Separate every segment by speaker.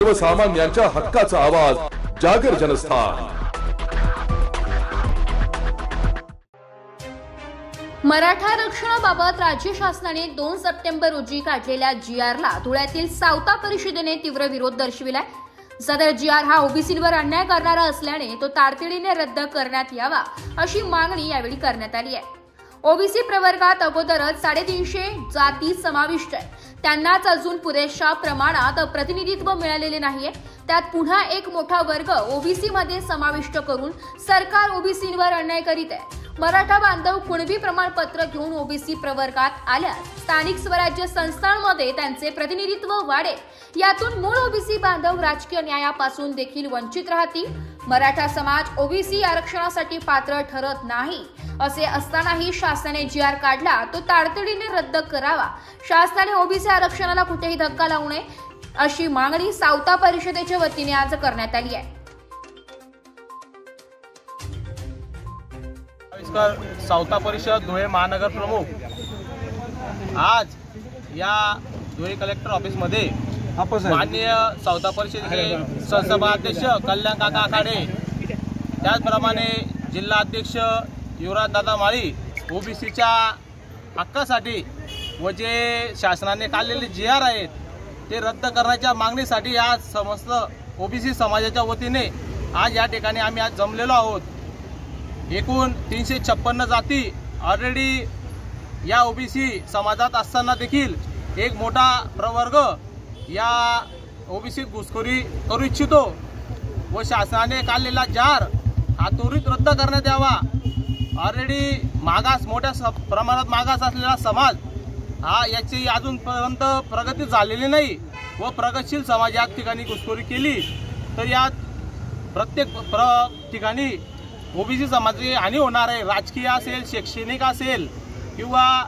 Speaker 1: सर्वसामान्यांच्या हक्काचा आवाज जागर जनस्थान।
Speaker 2: मराठा आरक्षणाबाबत राज्य शासनाने 2 सप्टेंबर रोजी काढलेल्या GRला धुळ्यातील सावता परिषदेने तीव्र विरोध दर्शविलाय। सदर GR हा ओबीसीवर अन्याय करणारा असल्याने तो तातडीने रद्द करण्यात यावा अशी मागणी यावेळी करण्यात आली आहे। ओबीसी प्रवर्गात अगोदरच 350 जाती समाविष्ट आहेत, त्यांनाच अजून पुरेशा प्रमाणात प्रतिनिधित्व मिळालेले नाहीये। त्यात पुन्हा एक मोठा वर्ग ओबीसी मध्ये समाविष्ट करून सरकार ओबीसीवर अन्याय करीत आहे। मराठा बांधव कुणबी प्रमाणपत्र घेऊन ओबीसी प्रवर्गात आल्यास स्थानिक स्वराज्य संस्थांमध्ये त्यांचे प्रतिनिधित्व वाढेल, यातून मूळ ओबीसी बांधव राजकीय न्यायापासून देखील वंचित राहतील। मराठा समाज ओबीसी आरक्षणासाठी पात्र ठरत नाही असे असतानाही शासनाने GR काढला तो तातडीने रद्द करावा। शासनाने ओबीसी आरक्षणाला कुठेही धक्का लावू नये अशी मागणी सावता परिषदेच्या वतीने आज करण्यात आली आहे।
Speaker 3: सावता परिषद धुळे महानगर प्रमुख आज या धुळे कलेक्टर ऑफिस मध्ये माननीय सावता परिषदेचे सहसभाध्यक्ष कल्याण काका आखाडे, त्याचप्रमाणे जिल्हा अध्यक्ष युवराज दादा माळी ओबीसीच्या हक्कासाठी व जे शासनाने काढलेले GR आहेत ते रद्द करण्याच्या मागणीसाठी आज समस्त ओबीसी समाजाच्या वतीने आज या ठिकाणी आम्ही आज जमलेलो आहोत। एकूण 356 जाती ऑलरेडी या ओबीसी समाजात असताना देखील एक मोठा प्रवर्ग या ओबीसीत घुसखोरी करू इच्छितो व शासनाने काढलेला GR हा त्वरित रद्द करण्यात यावा। ऑलरेडी मागास मोठ्या प्रमाणात मागास असलेला समाज हा याची अजूनपर्यंत प्रगती झालेली नाही व प्रगतशील समाज या ठिकाणी घुसखोरी केली तर यात प्रत्येक ठिकाणी ओबीसी समाजाची हानी होणार आहे। राजकीय असेल, शैक्षणिक असेल किंवा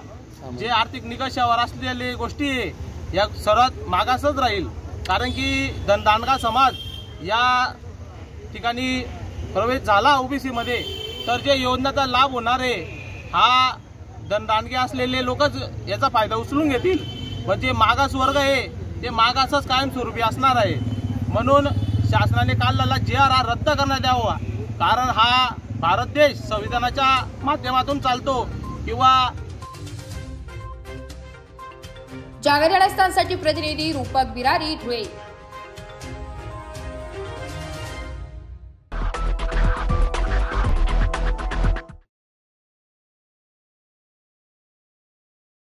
Speaker 3: जे आर्थिक निकषावर असलेले गोष्टी या सर्वात मागासच राहील, कारण की धनदांडगा समाज या ठिकाणी प्रवेश झाला ओबीसी मध्ये तर जे योजनेचा लाभ होणार आहे हा धनदांडगे असलेले लोकच याचा फायदा उचलून घेतील व जे मागास वर्ग आहे ते मागासच कायमस्वरूपी असणार आहे। म्हणून शासनाने काढलेला GR हा रद्द करण्यात यावा, कारण हा भारत देश संविधानाच्या माध्यमातून चालतो किंवा
Speaker 2: जागर जनस्थानसाठी प्रतिनिधी रूपक बिरारी धुळे।